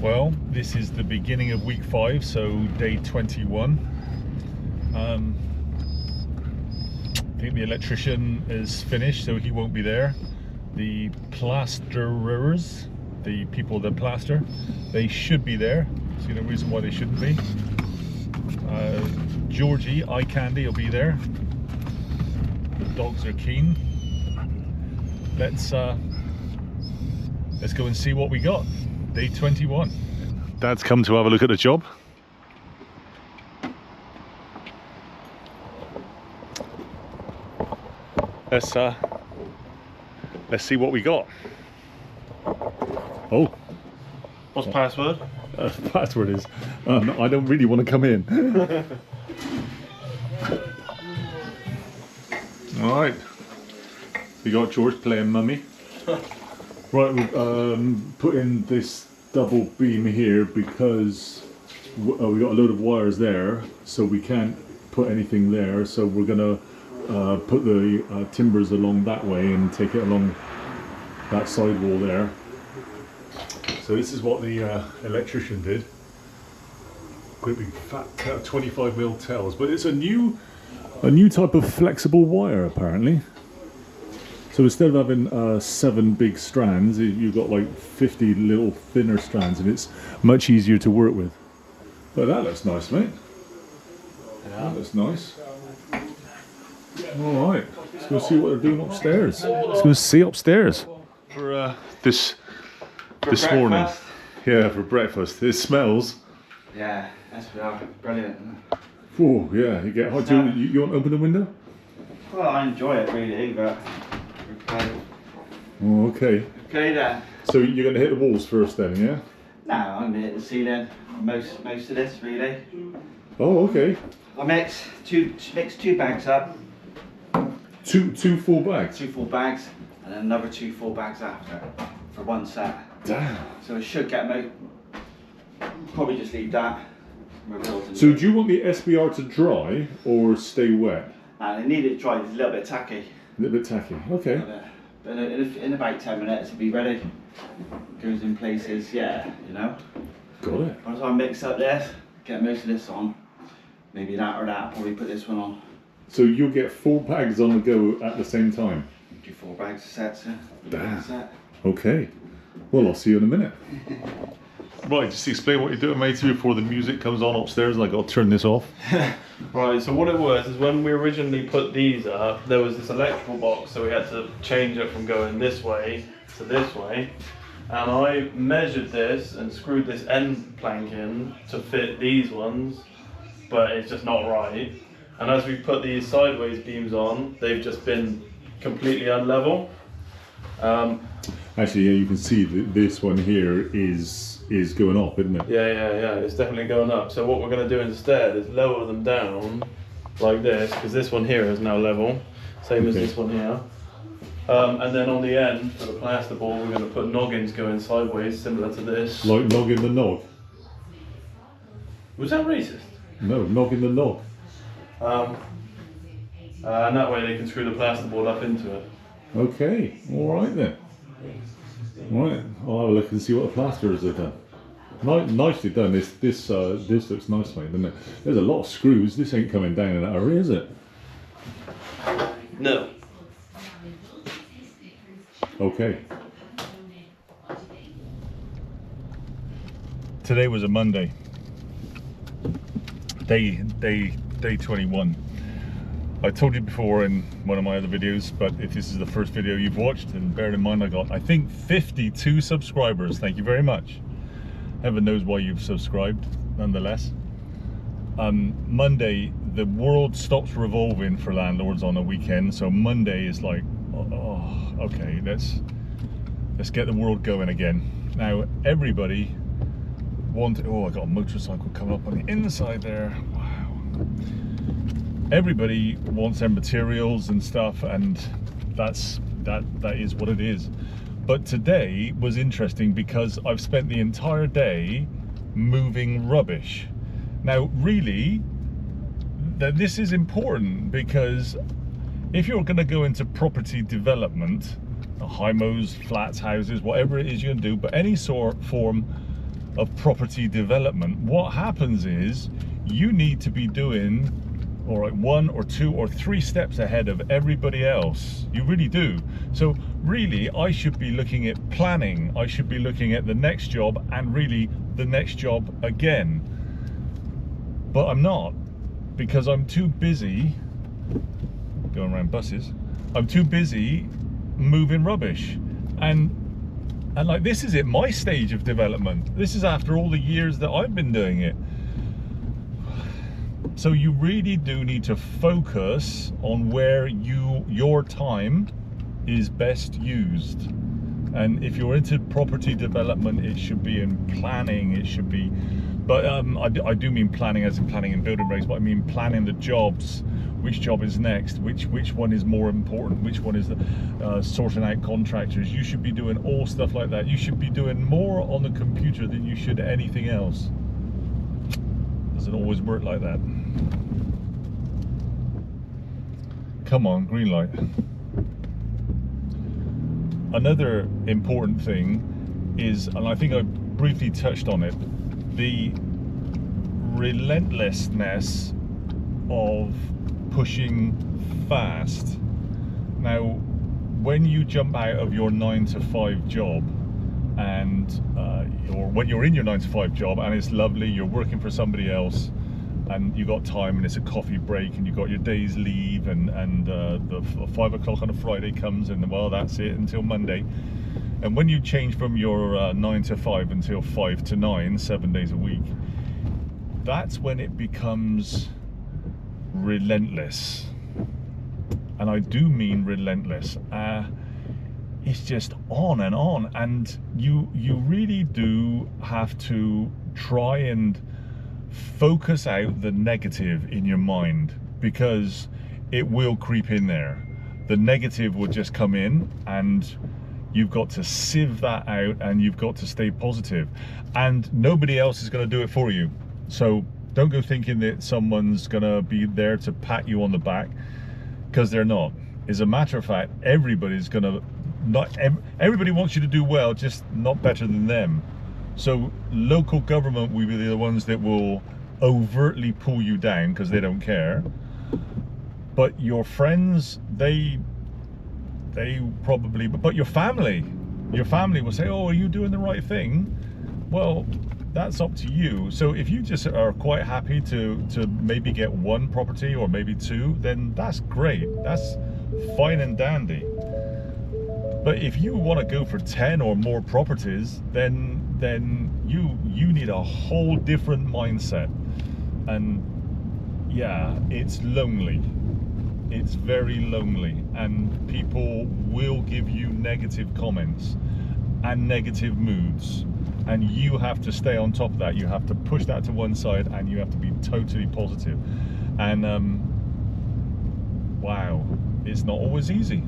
Well, this is the beginning of week 5, so day 21. I think the electrician is finished, so he won't be there. The plasterers, the people that plaster, they should be there. See no reason why they shouldn't be. Georgie, eye candy, will be there. The dogs are keen. Let's go and see what we got. Day 21. Dad's come to have a look at the job. Let's see what we got. Oh, what's password? Password is I don't really want to come in. All right, we got George playing mummy. Right, we've put in this double beam here because we got a load of wires there, so we can't put anything there. So we're gonna put the timbers along that way and take it along that side wall there. So this is what the electrician did. Great big fat 25mm tails, but it's a new type of flexible wire apparently. So instead of having 7 big strands, you've got like 50 little thinner strands, and it's much easier to work with. But that looks nice, mate. Yeah. That looks nice. All right, let's go see what they're doing upstairs. Let's go see upstairs for this morning. Yeah, for breakfast. It smells. Yeah, that's brilliant. Oh yeah, you get hot. Do you want to open the window? Well, I enjoy it really, but okay. Oh, okay. Okay then. So you're going to hit the walls first then, yeah? No, I'm going to hit the ceiling. Most of this really. Oh, okay. I mix two bags up. Two full bags. 2 full bags, and then another 2 full bags after for one set. Damn. So it should get me. Probably just leave that. So do you want the SBR to dry or stay wet? And I need it dry. It's a little bit tacky. A little bit tacky. Okay. But in about 10 minutes it'll be ready. Goes in places, yeah, you know. Got it. Once I mix up this, get most of this on. Maybe that or that. Probably put this one on. So you'll get 4 bags on the go at the same time? Do 4 bags of sets. Damn. Set. Okay. Well, I'll see you in a minute. Right, just explain what you're doing, matey, before the music comes on upstairs and I got to turn this off. Right, so what it was is when we originally put these up, there was this electrical box, so we had to change it from going this way to this way. And I measured this and screwed this end plank in to fit these ones, but it's just not right. And as we put these sideways beams on, they've just been completely unlevel. Actually, yeah, you can see that this one here is going up, isn't it? Yeah, it's definitely going up. So what we're going to do instead is lower them down like this, because this one here is now level, same as this one here. And then on the end, for the plasterboard, we're going to put noggins going sideways, similar to this. Like noggin the nog? Was that racist? No, noggin the nog. And that way they can screw the plasterboard up into it. Okay, alright then. Right, I'll have a look and see what the plasterers have done. Nicely done. This looks nice, mate, doesn't it? There's a lot of screws. This ain't coming down in that hurry, is it? No. Okay. Today was a Monday. Day 21. I told you before in one of my other videos, but if this is the first video you've watched, then bear in mind I got, I think, 52 subscribers. Thank you very much. Heaven knows why you've subscribed, nonetheless. Monday, the world stops revolving for landlords on a weekend, so Monday is like, oh, okay, let's get the world going again. Now, everybody wanted, oh, I got a motorcycle coming up on the inside there. Wow. Everybody wants their materials and stuff, and that is what it is. But today was interesting because I've spent the entire day moving rubbish. Now, really, this is important because if you're going to go into property development, HMOs, flats, houses, whatever it is you're going to do, but any form of property development, what happens is you need to be doing, all right, 1 or 2 or 3 steps ahead of everybody else. You really do. So really, I should be looking at planning. I should be looking at the next job and really the next job again. But I'm not, because I'm too busy going around buses. I'm too busy moving rubbish. And like, this is at my stage of development. This is after all the years that I've been doing it. So you really do need to focus on where your time is best used. And if you're into property development, it should be in planning. It should be, but I do mean planning as in planning and building regs, but I mean planning the jobs. Which job is next? Which one is more important? Which one is the sorting out contractors? You should be doing all stuff like that. You should be doing more on the computer than you should anything else. Doesn't always work like that. Come on, green light. Another important thing is, and I think I briefly touched on it, the relentlessness of pushing fast. Now, when you jump out of your 9-to-5 job, and or when you're in your 9-to-5 job and it's lovely, you're working for somebody else, and you got time, and it's a coffee break, and you got your day's leave, and the 5 o'clock on a Friday comes, and well, that's it until Monday. And when you change from your 9-to-5 until 5-to-9, 7 days a week, that's when it becomes relentless. And I do mean relentless. It's just on, and you really do have to try and focus out the negative in your mind, because it will creep in there. The negative will just come in, and you've got to sieve that out, and you've got to stay positive, and nobody else is going to do it for you. So don't go thinking that someone's going to be there to pat you on the back, because they're not. As a matter of fact, everybody's going to, everybody wants you to do well, just not better than them. So local government will be the ones that will overtly pull you down because they don't care. But your friends, they probably, but your family will say, oh, are you doing the right thing? Well, that's up to you. So if you just are quite happy to maybe get 1 property or maybe 2, then that's great. That's fine and dandy. But if you want to go for 10 or more properties, then you need a whole different mindset. And yeah, it's lonely. It's very lonely, and people will give you negative comments and negative moods, and you have to stay on top of that. You have to push that to one side, and you have to be totally positive. And wow, it's not always easy.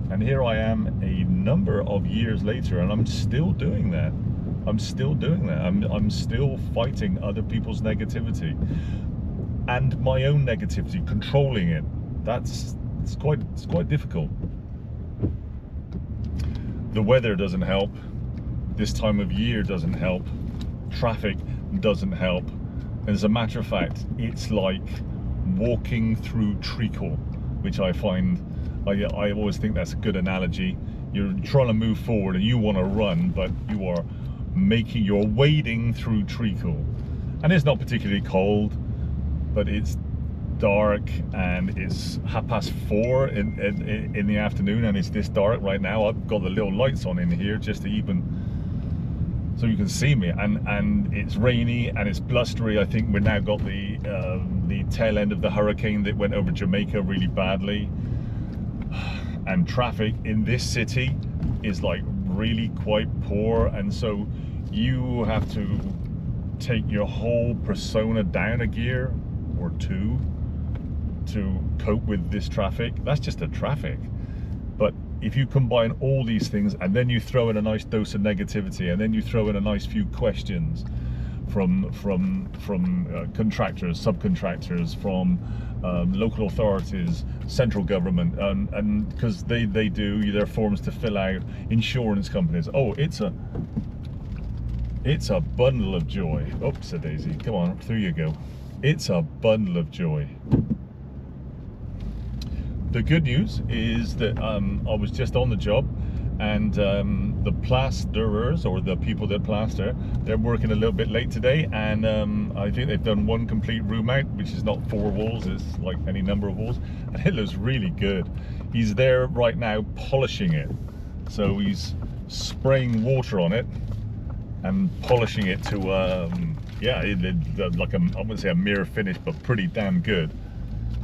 And here I am a number of years later, and I'm still doing that. I'm still doing that. I'm still fighting other people's negativity and my own negativity, controlling it. It's quite difficult. The weather doesn't help. This time of year doesn't help. Traffic doesn't help. And as a matter of fact, it's like walking through treacle, which I find, I always think that's a good analogy. You're trying to move forward and you want to run, but you're wading through treacle. And it's not particularly cold, but it's dark, and it's 4:30 in the afternoon, and it's this dark right now. I've got the little lights on in here just to even so you can see me, and it's rainy and it's blustery. I think we've now got the tail end of the hurricane that went over Jamaica really badly, and traffic in this city is like really quite poor, and so you have to take your whole persona down a gear or 2 to cope with this traffic. That's just the traffic. But if you combine all these things, and then you throw in a nice dose of negativity, and then you throw in a nice few questions from contractors, subcontractors, from local authorities, central government, and because they do their forms to fill out, insurance companies. Oh, it's It's a bundle of joy. Oops, a daisy. Come on, through you go. It's a bundle of joy. The good news is that I was just on the job, and the plasterers, or the people that plaster, they're working a little bit late today, and I think they've done one complete room out, which is not 4 walls, it's like any number of walls, and it looks really good. He's there right now polishing it, so he's spraying water on it and polishing it to yeah, like I wouldn't say a mirror finish, but pretty damn good.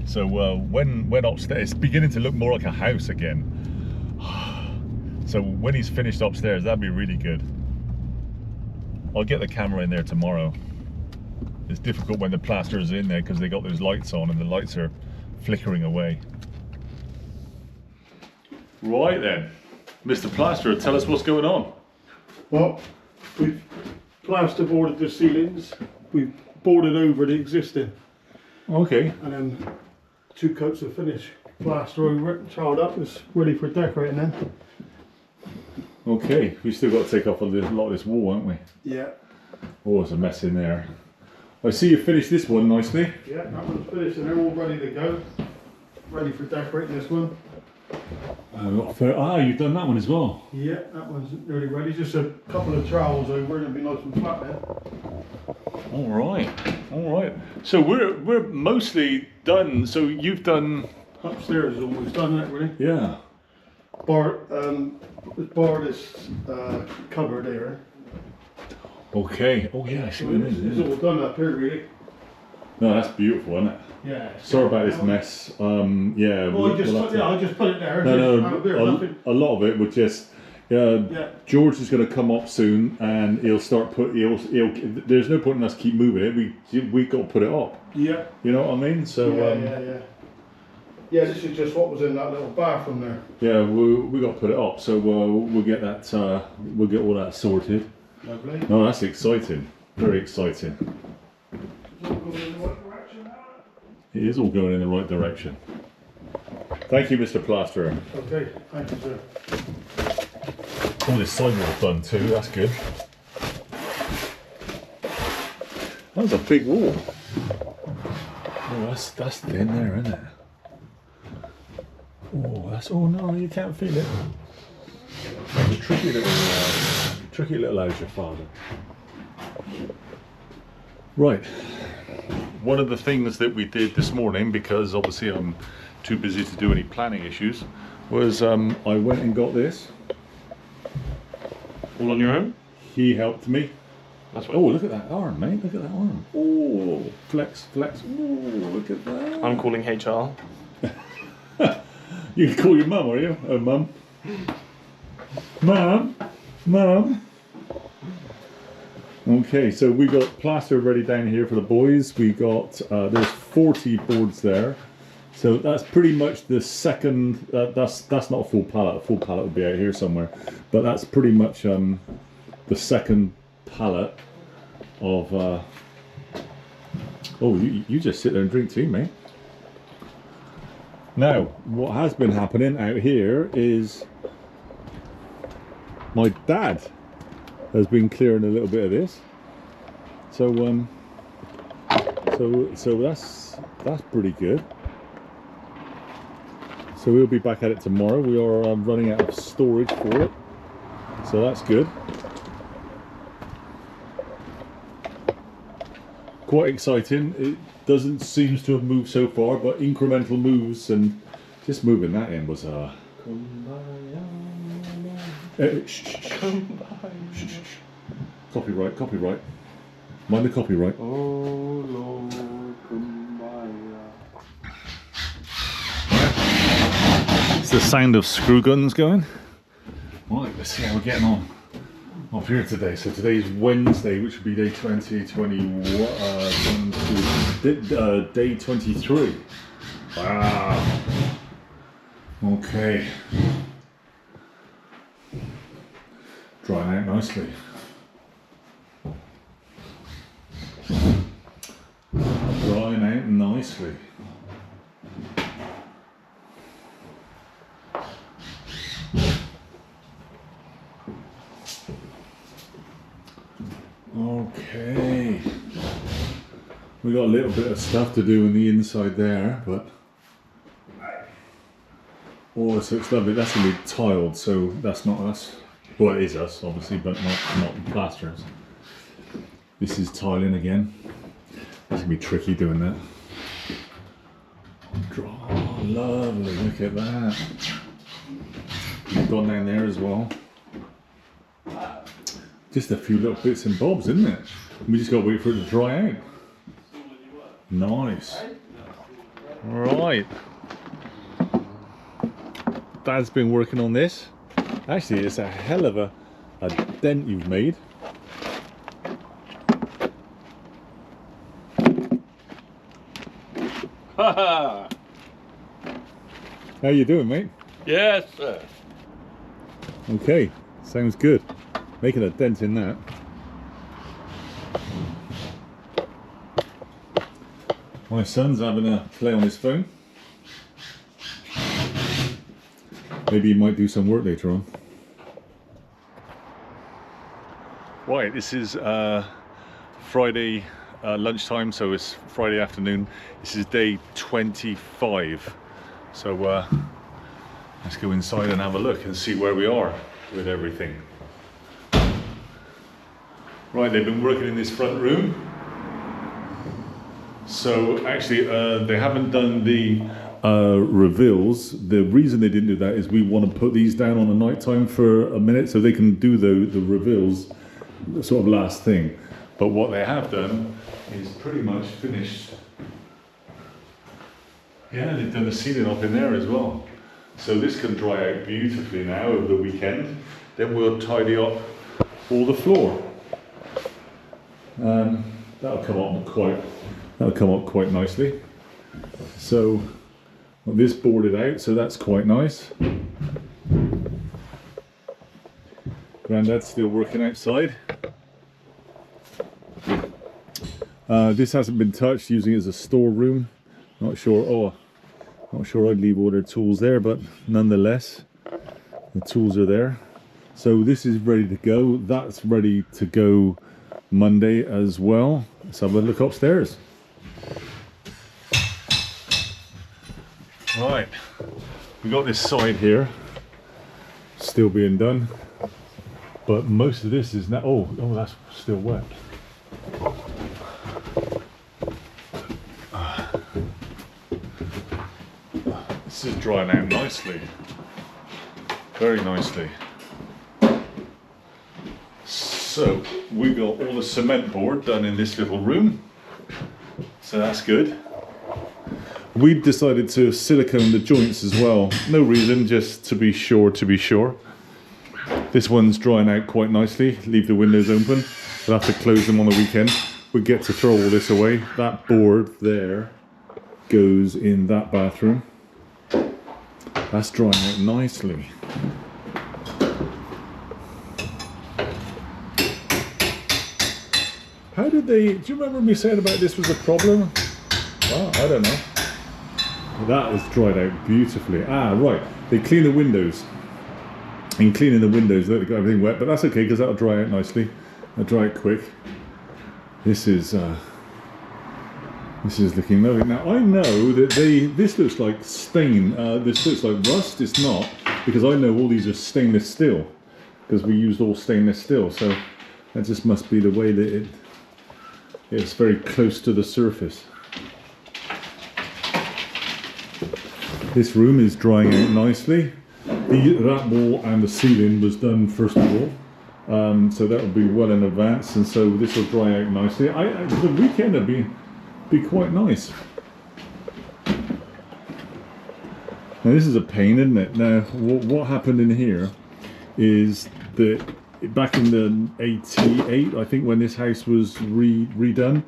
So when upstairs, it's beginning to look more like a house again. So when he's finished upstairs, that'd be really good. I'll get the camera in there tomorrow. It's difficult when the plaster is in there because they got those lights on and the lights are flickering away. Right then, Mr. Plasterer, tell us what's going on. Well, we've plasterboarded the ceilings, we've boarded over the existing, Okay. and then 2 coats of finish plaster over it, tiled up, it's ready for decorating then. Okay, we still got to take off a lot of this wall, haven't we? Yeah. Oh, there's a mess in there. I see you finished this one nicely. Yeah, that one's finished and they're all ready to go. Ready for decorating this one. You've done that one as well. Yeah, that one's nearly ready. Just a couple of trowels over it and it'll be nice and flat then. All right, all right. So we're mostly done. So you've done. Upstairs is almost done, isn't it, really? Yeah. Bar this cupboard there. Okay. Oh yeah, I see what it is. It's all done up here, really. No, that's beautiful, isn't it? Yeah. Sorry about this mess. Yeah. Well, I just put it there. No. A lot of it would just. Yeah. George is going to come up soon, and he'll start He'll. There's no point in us keep moving it. We got to put it up. Yeah. You know what I mean? So. Yeah. Yeah, this is just what was in that little bathroom there. Yeah, we got to put it up. So we'll get that. We'll get all that sorted. Lovely. Oh, that's exciting. Very exciting. Is it all going in the right direction now? It is all going in the right direction. Thank you, Mr. Plasterer. Okay, thank you, sir. All this sidewall done too, that's good. That was a big wall. Oh, that's thin there, isn't it? Oh no, you can't feel it. That's a tricky little house, your father. Right. One of the things that we did this morning, because obviously I'm too busy to do any planning issues, was I went and got this. All on your own? He helped me. That's what. Oh, look at that arm, mate. Look at that arm. Oh, flex. Oh, look at that. I'm calling HR. You can call your mum, are you? Oh, mum. Mum. Okay, so we got plaster ready down here for the boys. We got, there's 40 boards there. So that's pretty much the second, that's not a full pallet. A full pallet would be out here somewhere. But that's pretty much the second pallet of, oh, you just sit there and drink tea, mate. Now, what has been happening out here is my dad has been clearing a little bit of this. So so that's pretty good. So we'll be back at it tomorrow. We are running out of storage for it, so that's good. Quite exciting. It doesn't seem to have moved so far, but incremental moves, and just moving that in was shh. Copyright. Mind the copyright. Oh Lord, kumbaya. It's the sound of screw guns going. Right, let's see how we're getting on up here today. So today's Wednesday, which would be day 21, day 23. Wow. Okay. Drying out nicely. Drying out nicely. Okay. We got a little bit of stuff to do on the inside there, but oh, so it's lovely. That's gonna be tiled, so that's not us. Well, it is us, obviously, but not plasters. This is tiling again. That's gonna be tricky doing that. Oh, lovely! Look at that. Gone down there as well. Just a few little bits and bobs, isn't it? We just got to wait for it to dry out. Nice. Right. Dad's been working on this. Actually, it's a hell of a dent you've made. Ha How you doing, mate? Yes, sir. Okay, sounds good. Making a dent in that. My son's having a play on his phone. Maybe he might do some work later on. Right, this is Friday lunchtime, so it's Friday afternoon. This is day 25. So let's go inside and have a look and see where we are with everything. Right, they've been working in this front room. So actually they haven't done the reveals. The reason they didn't do that is we want to put these down on a night time for a minute so they can do the reveals sort of last thing. But what they have done is pretty much finished. Yeah, they've done the ceiling up in there as well. So this can dry out beautifully now over the weekend. Then we'll tidy up all the floor. That'll come up quite nicely. So this boarded out, so that's quite nice. Grandad's still working outside. This hasn't been touched, using it as a storeroom. Not sure I'd leave all their tools there, but nonetheless, the tools are there. So this is ready to go. That's ready to go Monday as well. Let's have a look upstairs. Right, we got this side here still being done, but most of this is now. Oh, that's still wet. This is drying out nicely, very nicely. So we got all the cement board done in this little room, so that's good. We decided to silicone the joints as well. No reason, just to be sure. This one's drying out quite nicely. Leave the windows open. We'll have to close them on the weekend. We get to throw all this away. That board there goes in that bathroom. That's drying out nicely. How did they, do you remember me saying about this was a problem? Well, I don't know. That is dried out beautifully. Ah, right. They clean the windows. In cleaning the windows, they got everything wet, but that's okay because that'll dry out nicely. It'll dry out quick. This is looking lovely. Now I know that this looks like stain. This looks like rust. It's not, because I know all these are stainless steel because we used all stainless steel. So that just must be the way that it's very close to the surface. This room is drying out nicely. That wall and the ceiling was done first of all, so that will be well in advance, and so this will dry out nicely. The weekend will be quite nice. Now this is a pain, isn't it? Now what happened in here is that back in the 88, I think, when this house was redone,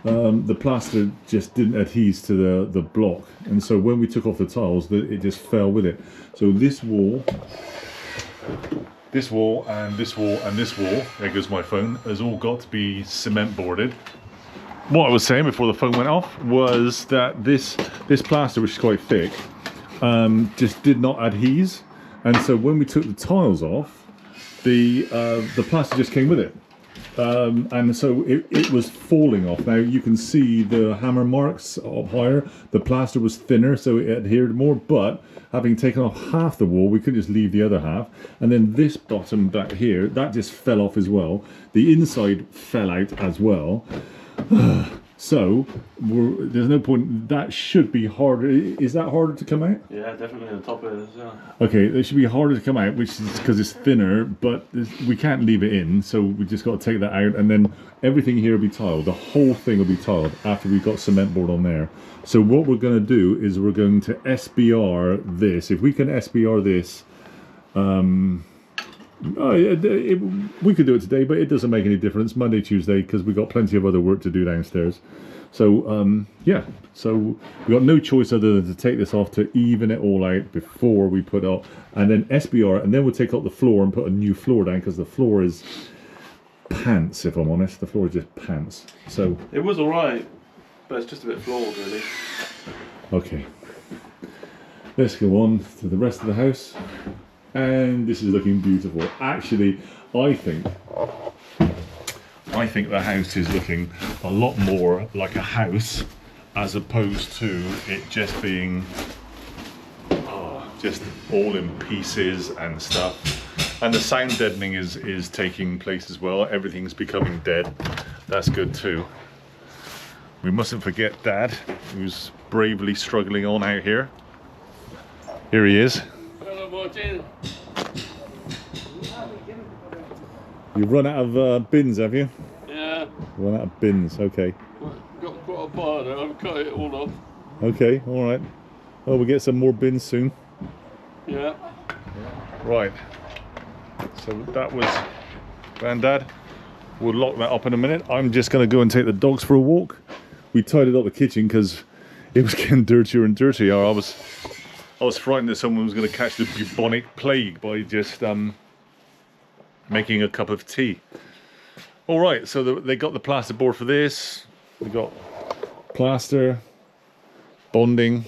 the plaster just didn't adhere to the block, and so when we took off the tiles, it just fell with it. So this wall, and this wall, and this wall, there goes my phone, has all got to be cement boarded. What I was saying before the phone went off was that this plaster, which is quite thick, just did not adhere, and so when we took the tiles off, the plaster just came with it. and so it was falling off. Now you can see the hammer marks up higher. The plaster was thinner, so it adhered more, but having taken off half the wall, we couldn't just leave the other half. And then this bottom back here, that just fell off as well. The inside fell out as well. So there's no point. That should be harder. Is that harder to come out? Yeah, definitely the top is. Yeah. Okay, it should be harder to come out, which is because it's thinner, but we can't leave it in, so we just got to take that out, and then everything here will be tiled. The whole thing will be tiled after we've got cement board on there. So what we're going to do is we're going to SBR this. If we can SBR this, we could do it today, but it doesn't make any difference. Monday, Tuesday, because we've got plenty of other work to do downstairs. So yeah, so we've got no choice other than to take this off to even it all out before we put up, and then SBR, and then we'll take out the floor and put a new floor down, because the floor is pants, if I'm honest. The floor is just pants. So it was alright, but it's just a bit flawed, really. Okay, let's go on to the rest of the house. And this is looking beautiful. Actually, I think the house is looking a lot more like a house as opposed to it just being just all in pieces and stuff. And the sound deadening is taking place as well. Everything's becoming dead. That's good too. We mustn't forget Dad, who's bravely struggling on out here. Here he is. You've run out of bins, have you? Yeah. Run out of bins, okay. Got quite a pile there, I've cut it all off. Okay, alright. Well, we'll get some more bins soon. Yeah. Right. So that was Granddad. We'll lock that up in a minute. I'm just going to go and take the dogs for a walk. We tidied up the kitchen because it was getting dirtier and dirtier. I was frightened that someone was going to catch the bubonic plague by just making a cup of tea. All right, so they got the plaster board for this. We got plaster, bonding.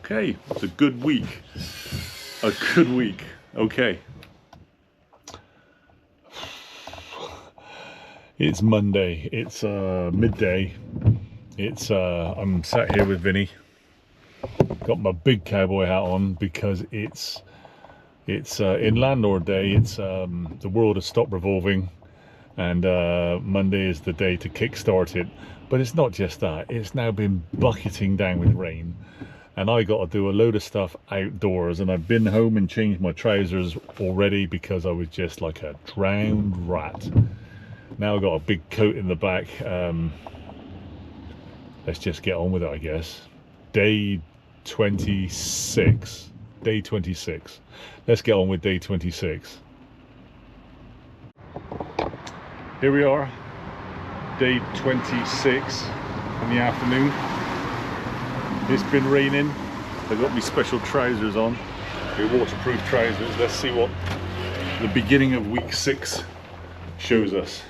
Okay, it's a good week. A good week. Okay. It's Monday. It's midday. It's I'm sat here with Vinny. Got my big cowboy hat on because it's in landlord day. It's the world has stopped revolving, and Monday is the day to kickstart it. But it's not just that. It's now been bucketing down with rain, and I got to do a load of stuff outdoors. And I've been home and changed my trousers already because I was just like a drowned rat. Now I've got a big coat in the back. Let's just get on with it, I guess. Day 26. Day 26. Let's get on with day 26. Here we are, day 26 in the afternoon. It's been raining. I've got my special trousers on, my waterproof trousers. Let's see what the beginning of week 6 shows us.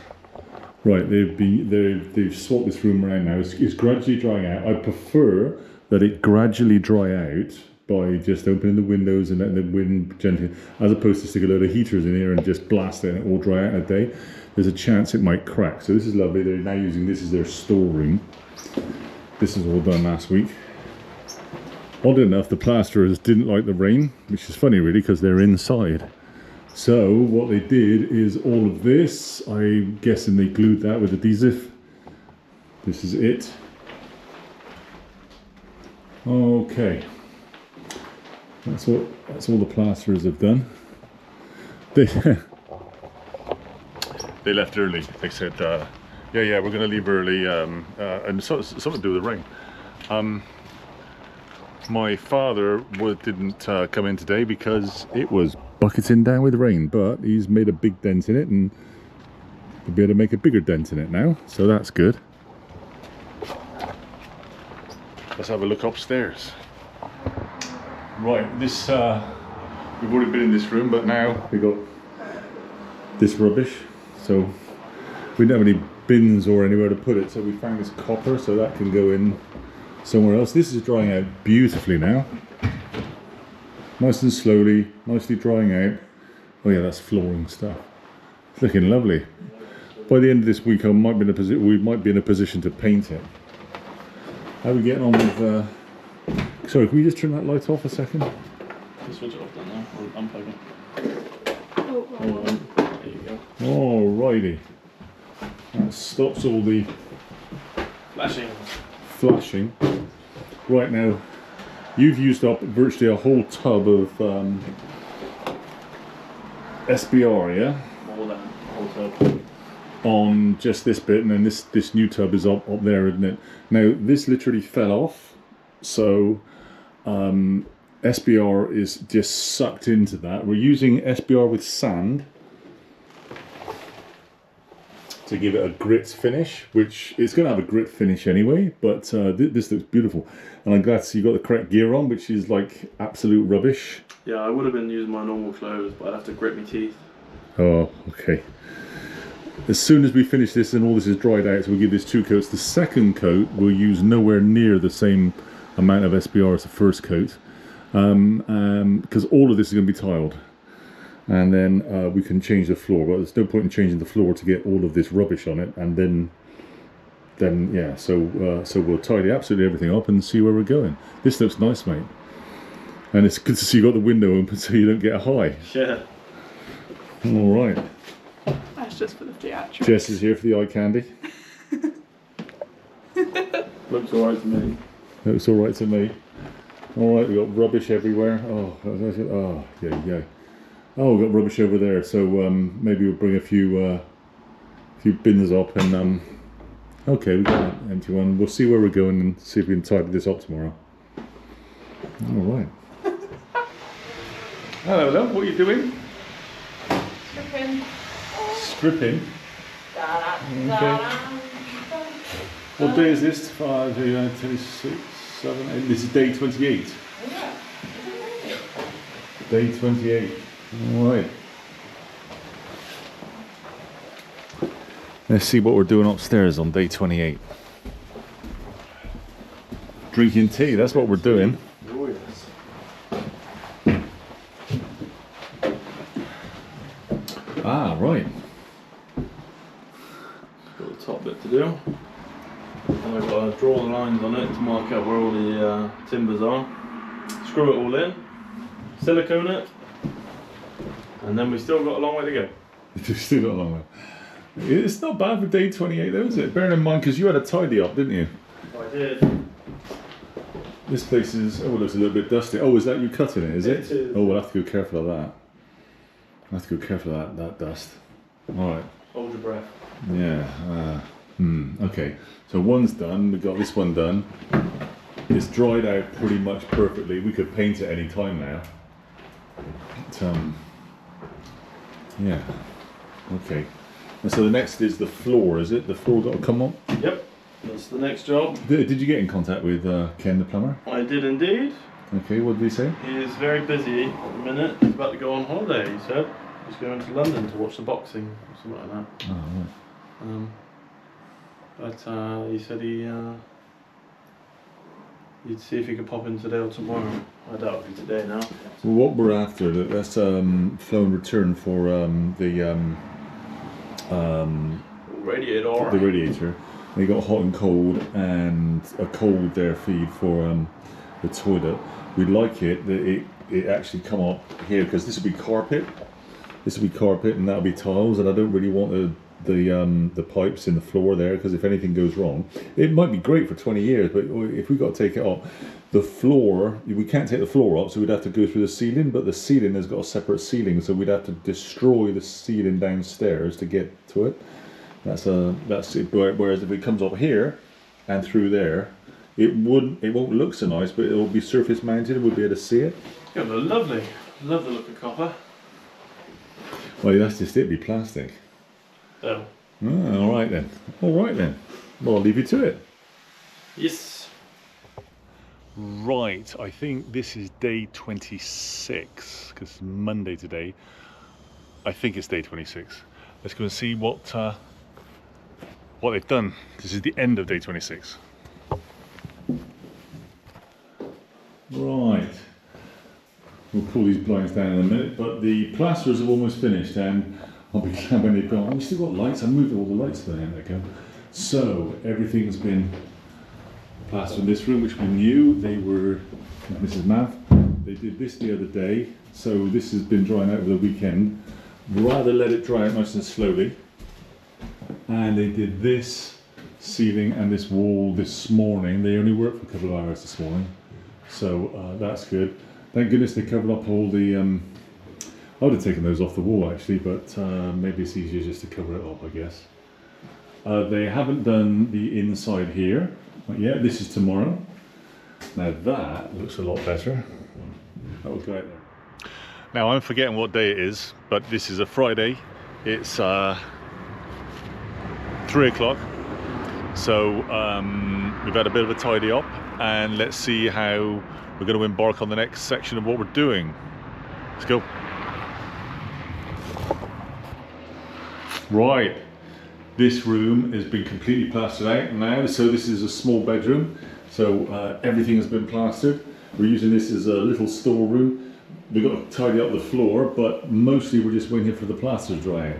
Right, they've swapped this room around now. It's gradually drying out. I prefer that it gradually dry out by just opening the windows and letting the wind gently, as opposed to stick a load of heaters in here and just blast it and it all dry out in a day. There's a chance it might crack. So this is lovely. They're now using this as their storeroom. This is all done last week. Oddly enough, the plasterers didn't like the rain, which is funny really because they're inside. So what they did is all of this, I'm guessing they glued that with adhesive. This is it. Okay. That's all the plasterers have done. They left early. They said, yeah, we're going to leave early, and something to do with the rain. My father didn't come in today because it was bucketing down with rain, but he's made a big dent in it, and he'll be able to make a bigger dent in it now, so that's good. Let's have a look upstairs. Right, this we've already been in this room, but now we got this rubbish, so we don't have any bins or anywhere to put it, so we found this copper, so that can go in somewhere else. This is drying out beautifully now, nice and slowly, nicely drying out. Oh yeah, that's flooring stuff. It's looking lovely. By the end of this week, we might be in a position to paint it. How are we getting on with? Sorry, can we just turn that light off a second? Just switch it off then now. Or unplug it. Oh, There you go. Alrighty. That stops all the Flashing. flashing. Right now, you've used up virtually a whole tub of SBR, yeah? More than also. On just this bit, and then this new tub is up there, isn't it? Now this literally fell off, so SBR is just sucked into that. We're using SBR with sand to give it a grit finish, which it's going to have a grit finish anyway, but this looks beautiful, and I'm glad to see you got the correct gear on, which is like absolute rubbish. Yeah, I would have been using my normal clothes, but I'd have to grit my teeth. Oh, okay. As soon as we finish this and all this is dried out, so we'll give this 2 coats. The second coat we'll use nowhere near the same amount of SBR as the first coat, because all of this is going to be tiled, and then we can change the floor. But there's no point in changing the floor to get all of this rubbish on it, and then yeah. So we'll tidy absolutely everything up and see where we're going. This looks nice, mate, and it's good to see you got the window open so you don't get a high. Yeah. All right. That's just for the theatrics. Jess is here for the eye candy. Looks alright to me. Looks all right to me. All right, we got rubbish everywhere. Oh, yeah. Oh, we got rubbish over there. So maybe we'll bring a few bins up and okay, we got an empty one. We'll see where we're going and see if we can tidy this up tomorrow. All right. Hello, love. What are you doing? Stripping. Okay. What day is this? 5, 26, 7, 8. This is day 28. Day 28. Alright. Let's see what we're doing upstairs on day 28. Drinking tea, that's what we're doing. Oh yes. Ah, right. Got the top bit to do. And I've got to draw the lines on it to mark out where all the timbers are. Screw it all in, silicone it, and then we still got a long way to go. Still got a long way. It's not bad for day 28 though, is it? Bearing in mind, because you had a tidy up, didn't you? I did. This place is, oh, it looks a little bit dusty. Oh, is that you cutting it, is it? It is. Oh, we'll have to go careful of that. We'll have to go careful of that dust. Alright. Hold your breath. Yeah. Okay. So one's done. We've got this one done. It's dried out pretty much perfectly. We could paint it any time now. But, yeah. Okay. And so the next is the floor, is it? The floor got to come up? Yep. That's the next job. Did you get in contact with Ken the plumber? I did indeed. Okay, what did he say? He is very busy at the minute. He's about to go on holiday, he said. He's going to London to watch the boxing or something like that. Oh, right. But he said he'd see if he could pop in today or tomorrow. I doubt it'll be today now. Well, what we're after, that's flow and return for the radiator. They got hot and cold, and a cold air feed for the toilet. We'd like it that it actually come up here, because this will be carpet. This will be carpet, and that'll be tiles, and I don't really want the pipes in the floor there, because if anything goes wrong, it might be great for 20 years, but if we've got to take it up, the floor, we can't take the floor up, so we'd have to go through the ceiling, but the ceiling has got a separate ceiling, so we'd have to destroy the ceiling downstairs to get to it. That's it. Whereas if it comes up here and through there, it won't look so nice, but it'll be surface mounted, and we'll be able to see it. Yeah, but lovely. Love the look of copper. Well, that's just it, be plastic. Oh. Ah, all right then. Well, I'll leave you to it. Yes. Right, I think this is day 26, because it's Monday today. I think it's day 26. Let's go and see what they've done. This is the end of day 26. Right. We'll pull these blinds down in a minute, but the plasters are almost finished, and I'll be glad when they've gone. Oh, we still got lights. I moved all the lights to the end ago. So everything's been plastered in this room, which we knew. They were, Mrs. Math, they did this the other day. So this has been drying out over the weekend. Rather let it dry out nice and slowly. And they did this ceiling and this wall this morning. They only worked for a couple of hours this morning. So that's good. Thank goodness they covered up all the, I would have taken those off the wall actually, but maybe it's easier just to cover it up, I guess. They haven't done the inside here. Not yet. This is tomorrow. Now that looks a lot better. That will go out there. Now I'm forgetting what day it is, but this is a Friday. It's 3 o'clock. So we've had a bit of a tidy up, and let's see how we're going to embark on the next section of what we're doing. Let's go. Right. This room has been completely plastered out now, so this is a small bedroom, so everything has been plastered. We're using this as a little storeroom. We've got to tidy up the floor, but mostly we're just waiting for the plaster to dry out.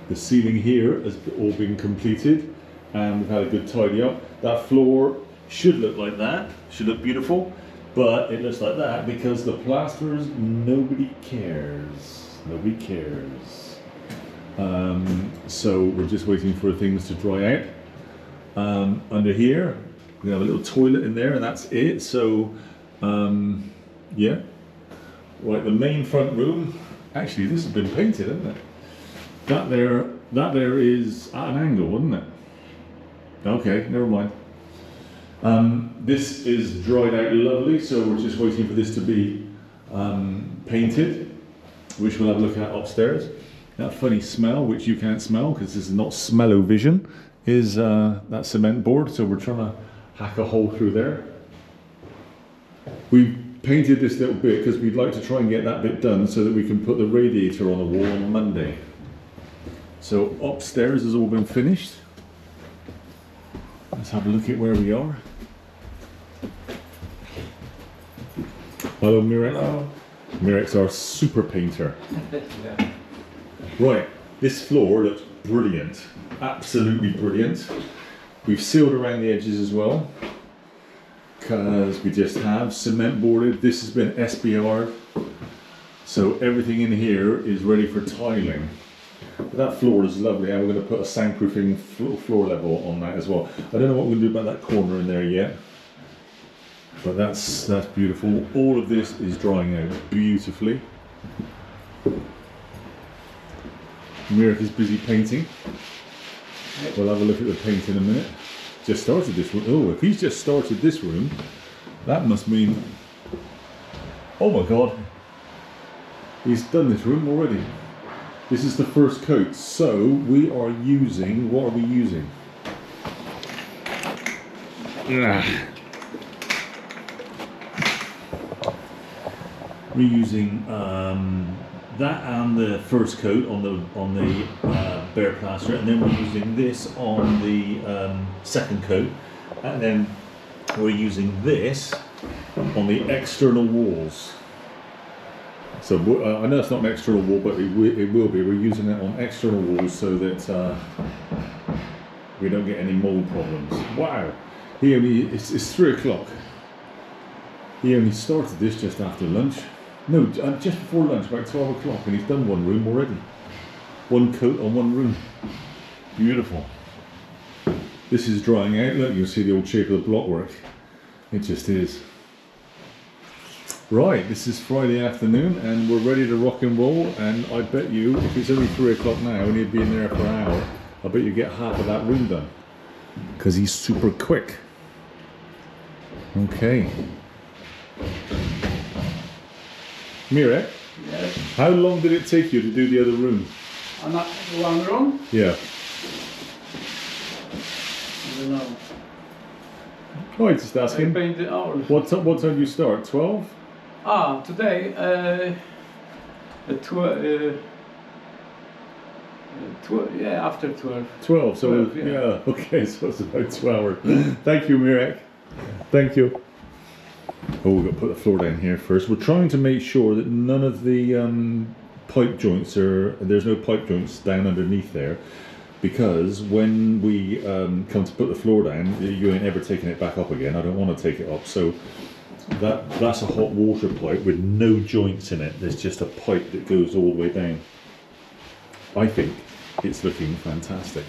The ceiling here has all been completed, and we've had a good tidy up. That floor should look like that, should look beautiful, but it looks like that because the plasters, nobody cares. Nobody cares. So we're just waiting for things to dry out. Under here, we have a little toilet in there, and that's it. So, yeah. Right, the main front room. Actually, this has been painted, hasn't it? That there is at an angle, wasn't it? Okay, never mind. This is dried out lovely, so we're just waiting for this to be painted, which we'll have a look at upstairs. That funny smell, which you can't smell because this is not smell-o-vision, is that cement board, so we're trying to hack a hole through there. We painted this little bit because we'd like to try and get that bit done so that we can put the radiator on the wall on Monday. So upstairs has all been finished. Let's have a look at where we are. Hello, Mirek. Hello. Mirek's our super painter. Yeah. Right, this floor looks brilliant, absolutely brilliant. We've sealed around the edges as well, because we just have cement boarded. This has been SBR'd, so everything in here is ready for tiling. But that floor is lovely, and we're going to put a soundproofing floor level on that as well. I don't know what we'll do about that corner in there yet, but that's beautiful. All of this is drying out beautifully. Mirek is busy painting. We'll have a look at the paint in a minute. Just started this room. Oh, if he's just started this room, that must mean... Oh my God. He's done this room already. This is the first coat. So we are using... What are we using? We're using that and the first coat on the bare plaster, and then we're using this on the second coat, and then we're using this on the external walls. So I know it's not an external wall, but it will be. We're using it on external walls so that we don't get any mold problems. Wow, it's 3 o'clock. He only started this just after lunch. No, just before lunch, about 12 o'clock, and he's done one room already. One coat on one room. Beautiful. This is drying out. Look, you can see the old shape of the blockwork. It just is. Right, this is Friday afternoon, and we're ready to rock and roll, and I bet you, if it's only 3 o'clock now, and he'd be in there for an hour, I bet you get half of that room done. Because he's super quick. Okay. Mirek, Yes. how long did it take you to do the other room? And that one room? Yeah. I don't know. Oh, I just I asking. painted all. What time do you start? 12? Today, yeah, after 12. 12, so 12, yeah. yeah. Okay, so it's about 2 hours. Thank you, Mirek. Thank you. Oh, we've got to put the floor down here first. We're trying to make sure that none of the pipe joints there's no pipe joints down underneath there, because when we come to put the floor down, you ain't ever taking it back up again. I don't want to take it up, so that's a hot water pipe with no joints in it. There's just a pipe that goes all the way down. I think it's looking fantastic.